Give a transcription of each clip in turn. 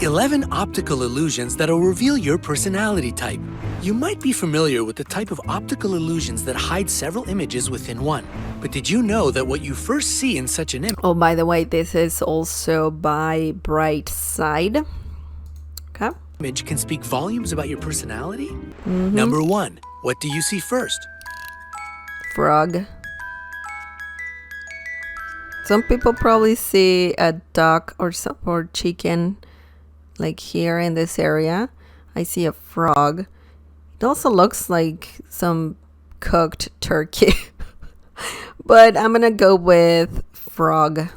11 optical illusions that'll reveal your personality type. You might be familiar with the type of optical illusions that hide several images within one. But did you know that what you first see in such an Oh, by the way, this is also by Bright Side. Okay. image can speak volumes about your personality? Number 1. What do you see first? Frog. Some people probably see a duck or chicken, like here in this area. I see a frog. It also looks like some cooked turkey. But I'm gonna go with frog.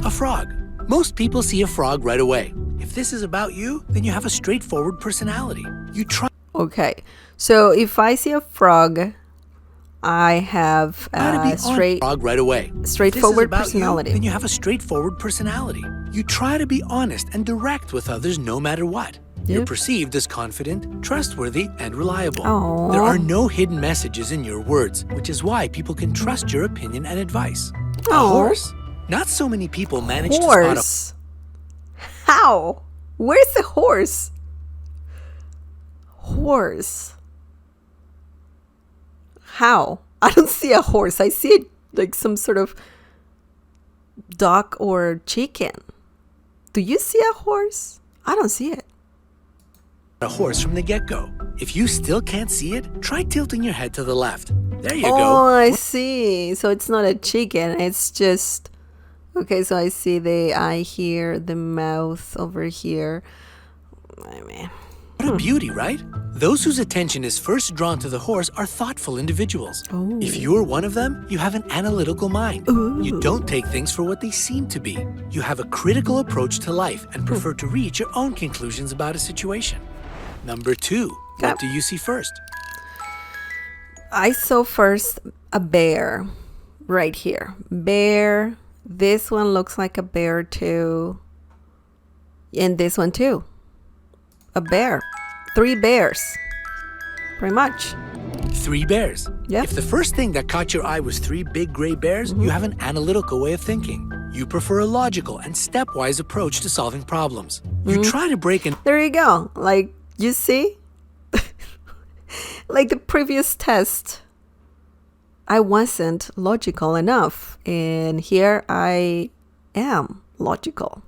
A frog. Most people see a frog right away. If this is about you, then you have a straightforward personality. You try Okay, so if I see a frog, I have to be a on frog right away. straightforward If this is about personality. You, then you have a straightforward personality. You try to be honest and direct with others no matter what. You're Yep. perceived as confident, trustworthy, and reliable. Aw. There are no hidden messages in your words, which is why people can trust your opinion and advice. A Aw. horse? Not so many people manage to spot a Horse. How? Where's the horse? Horse. How? I don't see a horse. I see it like some sort of duck or chicken. Do you see a horse? I don't see it. horse from the get-go. If you still can't see it, try tilting your head to the left. There you Oh, go. I see. So it's not a chicken. It's just... Okay, so I see the eye here, the mouth over here. I mean... What a beauty, right? Those whose attention is first drawn to the horse are thoughtful individuals. Oh. If you're one of them, you have an analytical mind. You don't take things for what they seem to be. You have a critical approach to life and prefer to reach your own conclusions about a situation. Number 2, what do you see first? I saw first a bear right here. Bear. This one looks like a bear too. And this one too. A bear. 3 bears. Pretty much. 3 bears. Yep. If the first thing that caught your eye was 3 big gray bears, you have an analytical way of thinking. You prefer a logical and stepwise approach to solving problems. You try to break an There you go. Like, you see? Like the previous test, I wasn't logical enough. And here I am logical.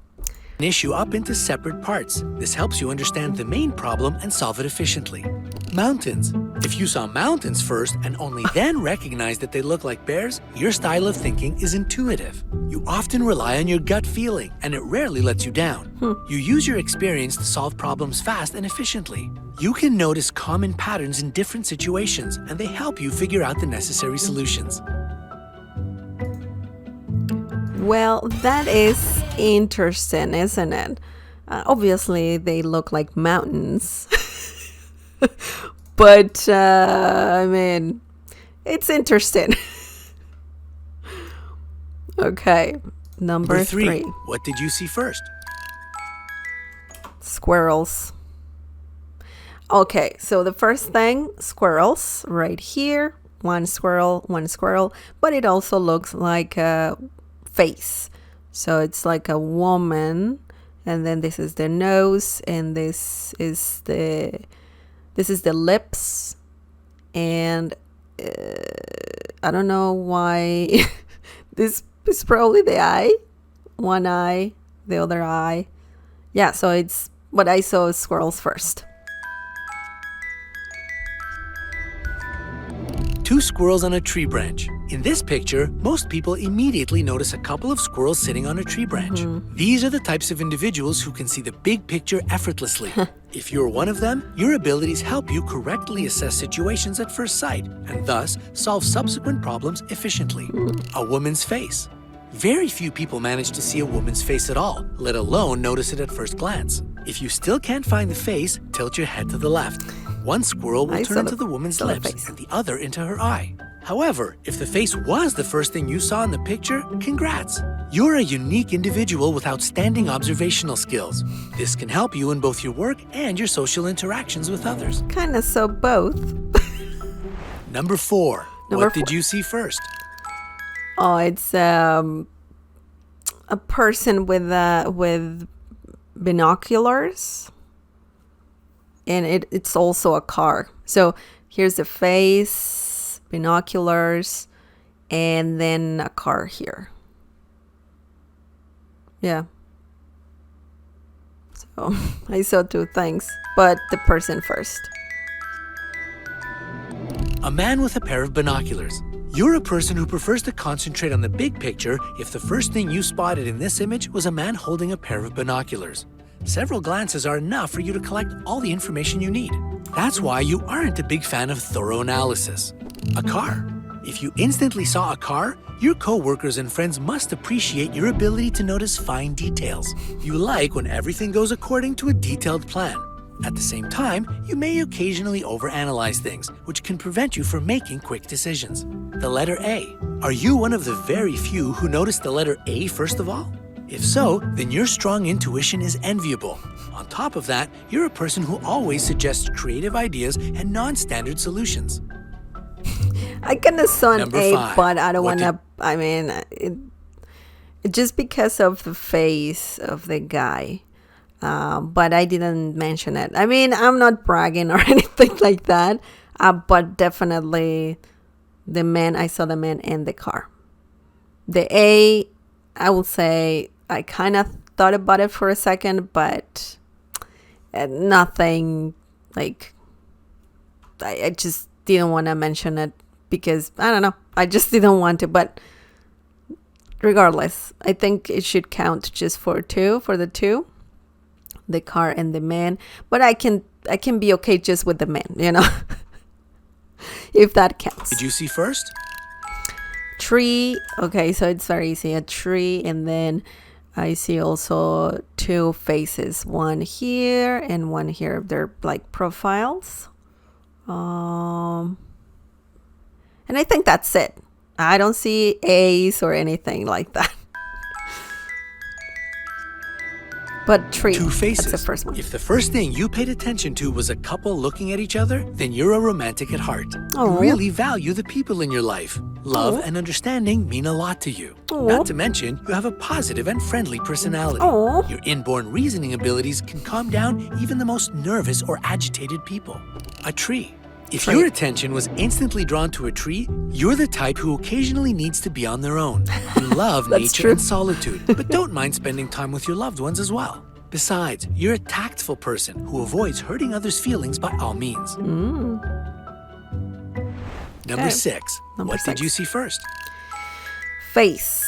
issue up into separate parts. This helps you understand the main problem and solve it efficiently. Mountains. If you saw mountains first and only then recognize that they look like bears, your style of thinking is intuitive. You often rely on your gut feeling, and it rarely lets you down. You use your experience to solve problems fast and efficiently. You can notice common patterns in different situations, and they help you figure out the necessary solutions. Well, that is interesting, isn't it? Obviously, they look like mountains. But, I mean, it's interesting. Okay, number 3. What did you see first? Squirrels. Okay, so the first thing, squirrels, right here. One squirrel, but it also looks like a face. So it's like a woman, and then this is the nose, and this is the lips, and I don't know why. This is probably the eye, one eye, the other eye. Yeah, so it's what I saw is squirrels first. 2 squirrels on a tree branch. In this picture, most people immediately notice a couple of squirrels sitting on a tree branch. These are the types of individuals who can see the big picture effortlessly. If you're one of them, your abilities help you correctly assess situations at first sight and thus solve subsequent problems efficiently. A woman's face. Very few people manage to see a woman's face at all, let alone notice it at first glance. If you still can't find the face, tilt your head to the left. One squirrel will turn into the woman's lips and the other into her eye. However, if the face was the first thing you saw in the picture, congrats! You're a unique individual with outstanding observational skills. This can help you in both your work and your social interactions with others. Kind of saw both. Number 4. What did you see first? Oh, it's a person with binoculars, and it's also a car. So here's the face, binoculars, and then a car here. Yeah. So I saw two things, but the person first. A man with a pair of binoculars. You're a person who prefers to concentrate on the big picture if the first thing you spotted in this image was a man holding a pair of binoculars. Several glances are enough for you to collect all the information you need. That's why you aren't a big fan of thorough analysis. A car. If you instantly saw a car, your co-workers and friends must appreciate your ability to notice fine details. You like when everything goes according to a detailed plan. At the same time, you may occasionally overanalyze things, which can prevent you from making quick decisions. The letter A. Are you one of the very few who noticed the letter A first of all? If so, then your strong intuition is enviable. On top of that, you're a person who always suggests creative ideas and non-standard solutions. I kind of saw an Number A, 5. but I don't What want to. I mean, just because of the face of the guy. But I didn't mention it. I mean, I'm not bragging or anything like that. But definitely the man, I saw the man in the car. The A, I will say, I kind of thought about it for a second, but nothing like, I just didn't want to mention it because, I don't know, I just didn't want to. But regardless, I think it should count just for the two. The car and the man, but I can be okay just with the man, if that counts. Did you see first? Tree. Okay, so it's very easy. A tree, and then I see also two faces, one here and one here. They're like profiles. And I think that's it. I don't see A's or anything like that. But tree. Two faces. That's the first one. If the first thing you paid attention to was a couple looking at each other, then you're a romantic at heart. Aw. You really value the people in your life. Love Aw. and understanding mean a lot to you. Aw. Not to mention, you have a positive and friendly personality. Aw. Your inborn reasoning abilities can calm down even the most nervous or agitated people. A tree. If Tree. your attention was instantly drawn to a tree, you're the type who occasionally needs to be on their own. You love That's nature true. and solitude, but don't mind spending time with your loved ones as well. Besides, you're a tactful person who avoids hurting others' feelings by all means. Number Okay. 6. Number What did 6. you see first? Face.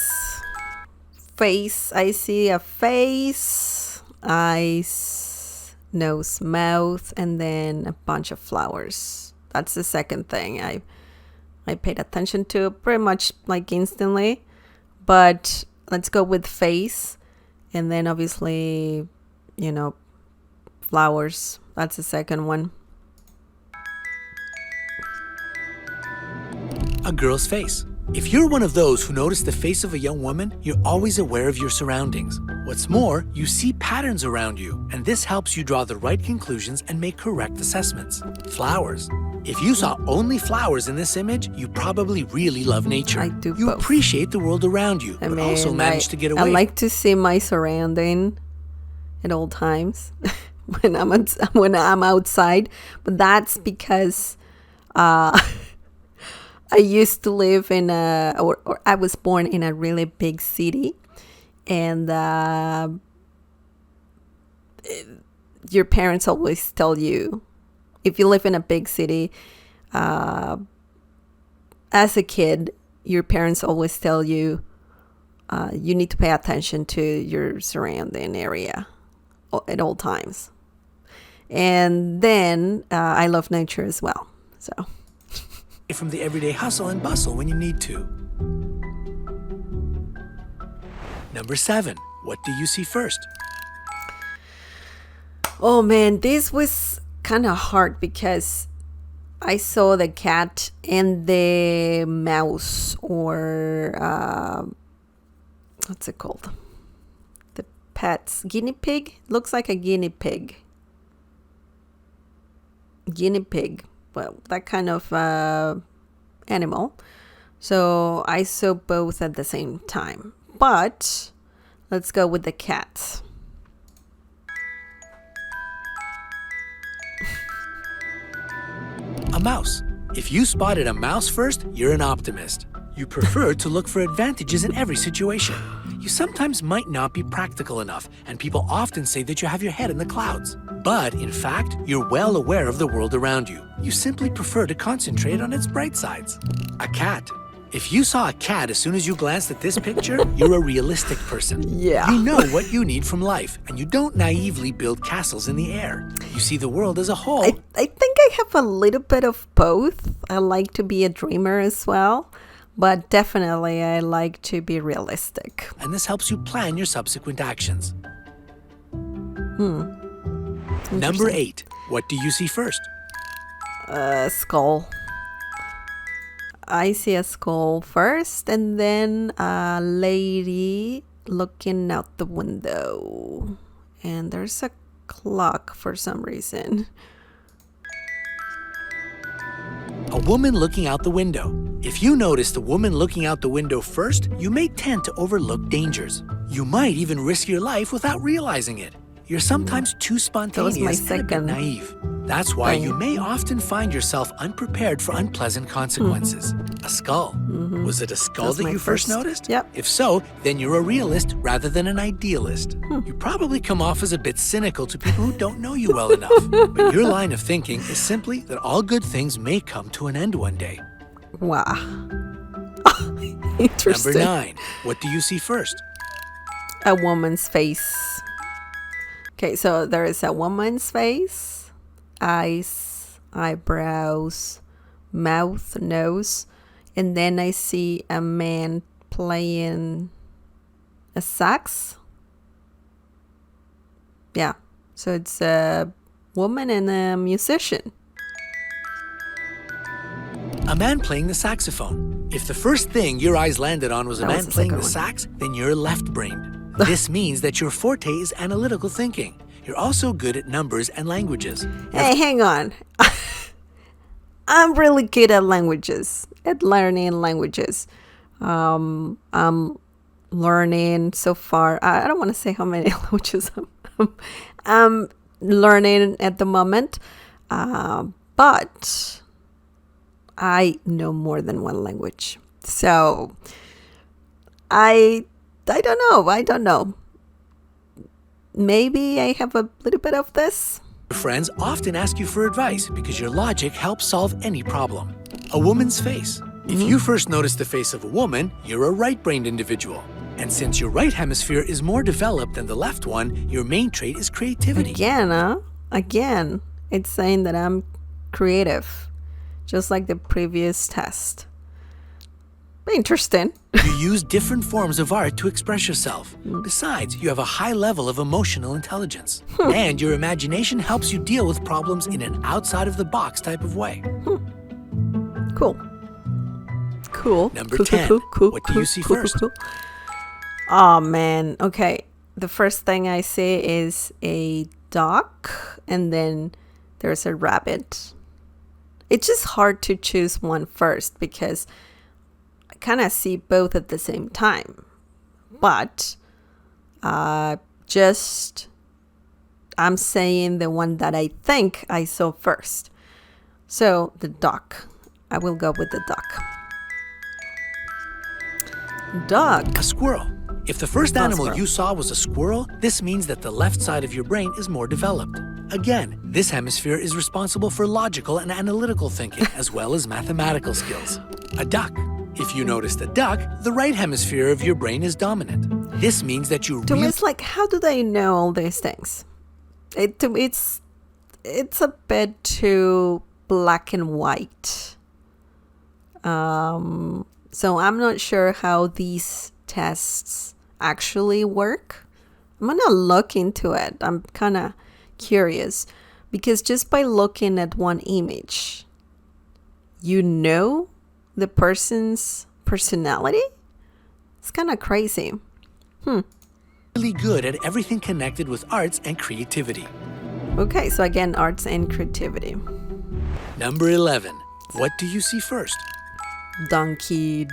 I see a face, eyes, nose, mouth, and then a bunch of flowers. That's the second thing I paid attention to pretty much like instantly. But let's go with face, and then obviously, flowers. That's the second one. A girl's face. If you're one of those who notice the face of a young woman, you're always aware of your surroundings. What's more, you see patterns around you, and this helps you draw the right conclusions and make correct assessments. Flowers. If you saw only flowers in this image, you probably really love nature. I do You both. appreciate the world around you, but also manage to get away. I like to see my surrounding at all times when I'm outside, but that's because I used to live in or I was born in a really big city, and your parents always tell you, if you live in a big city, as a kid, your parents always tell you, you need to pay attention to your surrounding area at all times. And then I love nature as well. So from the everyday hustle and bustle when you need to. Number 7. What do you see first? oh man, this was kind of hard because I saw the cat and the mouse, or what's it called? The pet's guinea pig. Looks like a guinea pig. Guinea pig. Well, that kind of animal. So I saw both at the same time. But let's go with the cat. mouse. If you spotted a mouse first, you're an optimist. You prefer to look for advantages in every situation. You sometimes might not be practical enough, and people often say that you have your head in the clouds. But in fact, you're well aware of the world around you. You simply prefer to concentrate on its bright sides. A cat. If you saw a cat as soon as you glanced at this picture, you're a realistic person. Yeah. You know what you need from life, and you don't naively build castles in the air. You see the world as a whole. I think I have a little bit of both. I like to be a dreamer as well, but definitely I like to be realistic. And this helps you plan your subsequent actions. Number 8. What do you see first? A skull. I see a skull first, and then a lady looking out the window. And there's a clock for some reason. A woman looking out the window. If you notice the woman looking out the window first, you may tend to overlook dangers. You might even risk your life without realizing it. You're sometimes too spontaneous and a bit second naive. That's why you may often find yourself unprepared for unpleasant consequences. A skull. Was it a skull That's that my you first first. noticed? Yep. If so, then you're a realist rather than an idealist. You probably come off as a bit cynical to people who don't know you well enough. But your line of thinking is simply that all good things may come to an end one day. Wow. Interesting. Number 9. What do you see first? A woman's face. Okay, so there is a woman's face, eyes, eyebrows, mouth, nose, and then I see a man playing a sax. Yeah, so it's a woman and a musician. A man playing the saxophone. If the first thing your eyes landed on was a That man was the playing the second one. sax, then you're left-brained. This means that your forte is analytical thinking. You're also good at numbers and languages. Hey, hang on. I'm really good at languages, at learning languages. I'm learning so far. I don't want to say how many languages I'm learning at the moment, but I know more than one language. So I don't know. Maybe I have a little bit of this. Your friends often ask you for advice because your logic helps solve any problem. A woman's face. If you first notice the face of a woman, you're a right-brained individual. And since your right hemisphere is more developed than the left one, your main trait is creativity. Again, it's saying that I'm creative, just like the previous test. Interesting. You use different forms of art to express yourself. Besides, you have a high level of emotional intelligence. And your imagination helps you deal with problems in an outside-of-the-box type of way. Cool. Number 10. What do you see first? Oh, man. Okay. The first thing I see is a duck, and then there's a rabbit. It's just hard to choose one first because I kind of see both at the same time. But I'm saying the one that I think I saw first. So the duck. I will go with the duck. Duck. A squirrel. If the first animal you saw was a squirrel, this means that the left side of your brain is more developed. Again, this hemisphere is responsible for logical and analytical thinking, as well as mathematical skills. A duck. If you noticed a duck, the right hemisphere of your brain is dominant. This means that you To me, it's like, how do they know all these things? It's a bit too black and white. So I'm not sure how these tests actually work. I'm gonna look into it. I'm kind of curious because just by looking at one image, you know the person's personality? It's kind of crazy. really good at everything connected with arts and creativity. Okay, so again, arts and creativity. Number 11. What do you see first? Donkey,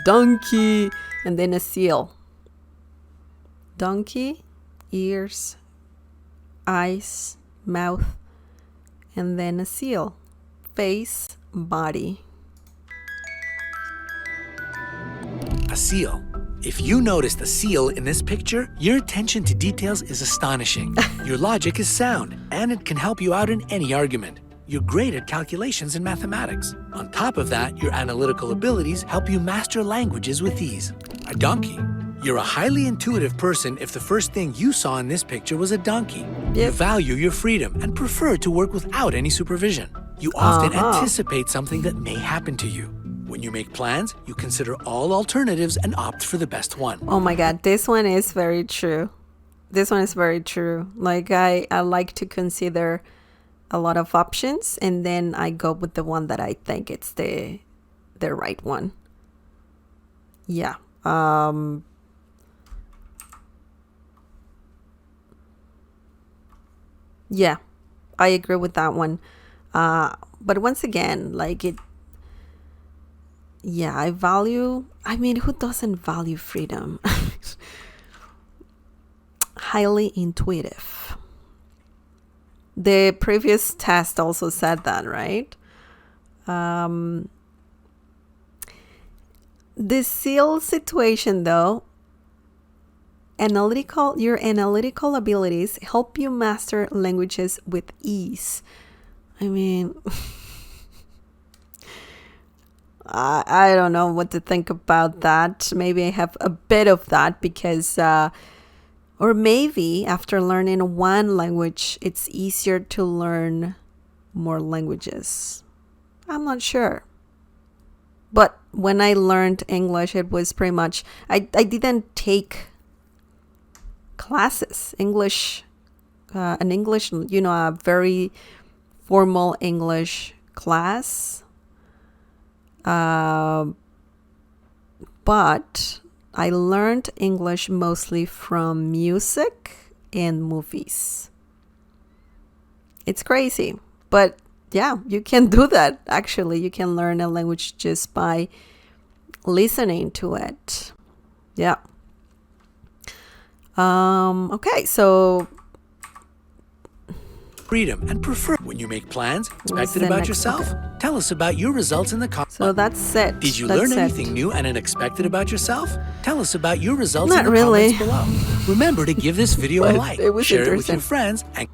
and then a seal. Donkey, ears, eyes, mouth, and then a seal. Face, body. A seal. If you noticed a seal in this picture, your attention to details is astonishing. Your logic is sound, and it can help you out in any argument. You're great at calculations and mathematics. On top of that, your analytical abilities help you master languages with ease. A donkey. You're a highly intuitive person if the first thing you saw in this picture was a donkey. You Yep. value your freedom and prefer to work without any supervision. You often anticipate something that may happen to you. When you make plans, you consider all alternatives and opt for the best one. Oh my God, this one is very true. This one is very true. Like I like to consider a lot of options, and then I go with the one that I think it's the right one. Yeah. Yeah, I agree with that one. But once again, like I mean, who doesn't value freedom? Highly intuitive. The previous test also said that, right? The seal situation, though, your analytical abilities help you master languages with ease. I mean, I don't know what to think about that. Maybe I have a bit of that because, or maybe after learning one language, it's easier to learn more languages. I'm not sure. But when I learned English, it was pretty much, I didn't take classes, English, a very formal English class. But I learned English mostly from music and movies. It's crazy, but yeah, you can do that. Actually, you can learn a language just by listening to it. Yeah. Okay, so Freedom and prefer. When you make plans, expected about yourself? Tell us about your results in the comments. So that's it. Did you That's learn it. anything new and unexpected about yourself? Tell us about your results Not in the really. comments below. Remember to give this video a But like, it was share it with interesting. your friends, and